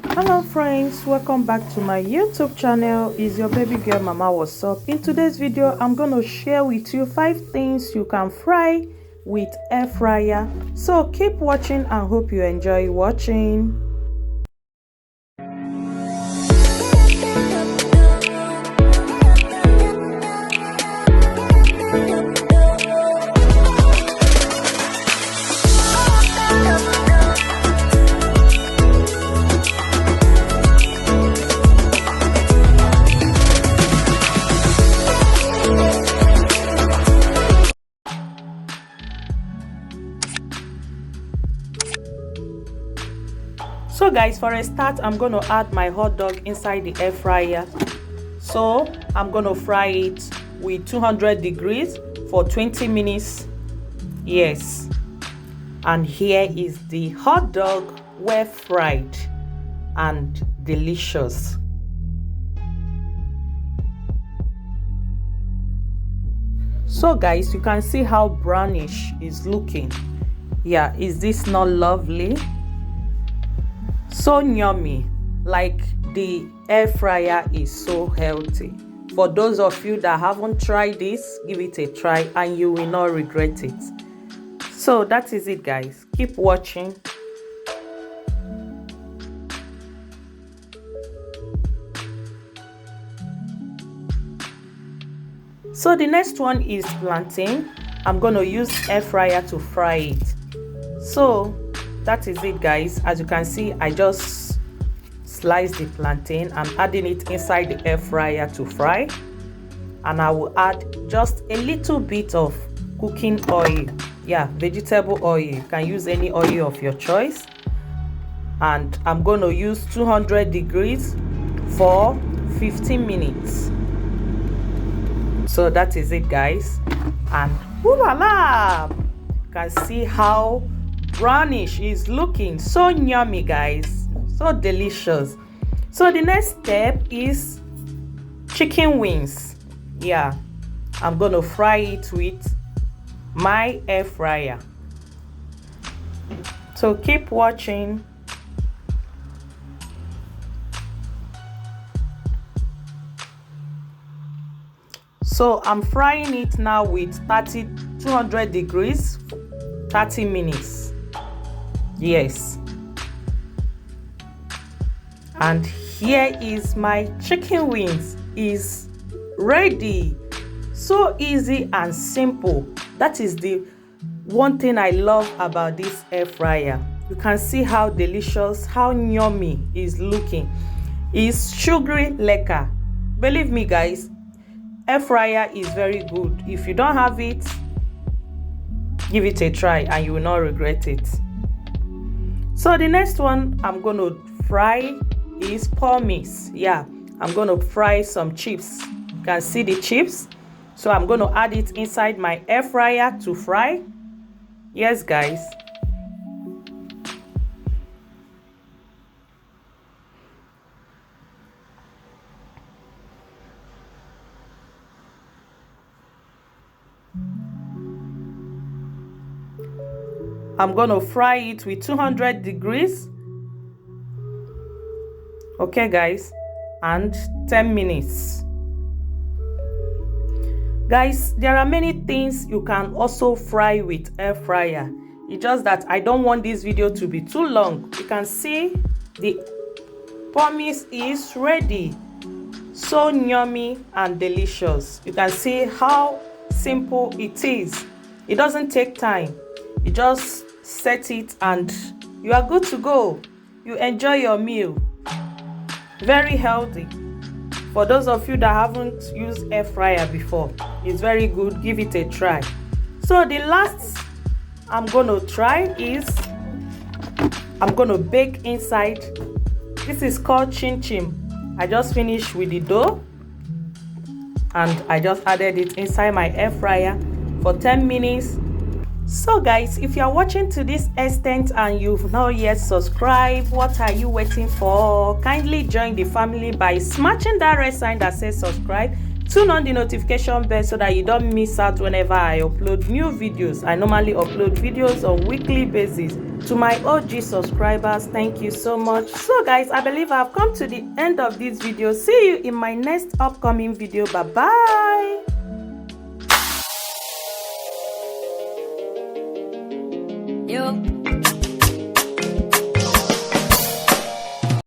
Hello friends, welcome back to my YouTube channel. Is your baby girl Mama? What's up? In today's video I'm gonna share with you 5 things you can fry with air fryer. So keep watching and hope you enjoy watching. So guys, for a start, I'm going to add my hot dog inside the air fryer. So I'm going to fry it with 200 degrees for 20 minutes. Yes. And here is the hot dog, well fried and delicious. So guys, you can see how brownish is looking. Yeah, is this not lovely? So yummy. Like, the air fryer is so healthy. For those of you that haven't tried this, give it a try and you will not regret it. So that is it guys, keep watching. So the next one is plantain. I'm going to use air fryer to fry it. So that is it guys. As you can see, I just sliced the plantain. I'm adding it inside the air fryer to fry, and I will add just a little bit of cooking oil. Yeah, vegetable oil. You can use any oil of your choice, and I'm going to use 200 degrees for 15 minutes. So that is it guys, and voila, you can see how brownish is looking. So yummy guys, so delicious. So the next step is chicken wings. Yeah, I'm gonna fry it with my air fryer. So keep watching. So I'm frying it now with 200 degrees 30 minutes. Yes. And here is my chicken wings is ready. So easy and simple. That is the one thing I love about this air fryer. You can see how delicious, how yummy is looking. It's sugary lekker. Believe me guys, air fryer is very good. If you don't have it, give it a try and you will not regret it. So the next one I'm going to fry is pommes. Yeah, I'm going to fry some chips. You can see the chips. So I'm going to add it inside my air fryer to fry. Yes guys. I'm going to fry it with 200 degrees. Okay guys, and 10 minutes. Guys, there are many things you can also fry with air fryer. It's just that I don't want this video to be too long. You can see the pommes is ready. So yummy and delicious. You can see how simple it is. It doesn't take time. You just set it and you are good to go. You enjoy your meal. Very healthy. For those of you that haven't used air fryer before, it's very good. Give it a try. So the last I'm gonna try is I'm gonna bake inside. This is called chin chin. I just finished with the dough and I just added it inside my air fryer for 10 minutes. So guys, if you are watching to this extent and you've not yet subscribed, what are you waiting for? Kindly join the family by smashing that red sign that says subscribe. Turn on the notification bell so that you don't miss out whenever I upload new videos. I normally upload videos on weekly basis. To my OG subscribers, thank you so much. So guys, I believe I've come to the end of this video. See you in my next upcoming video. Bye bye. Yo.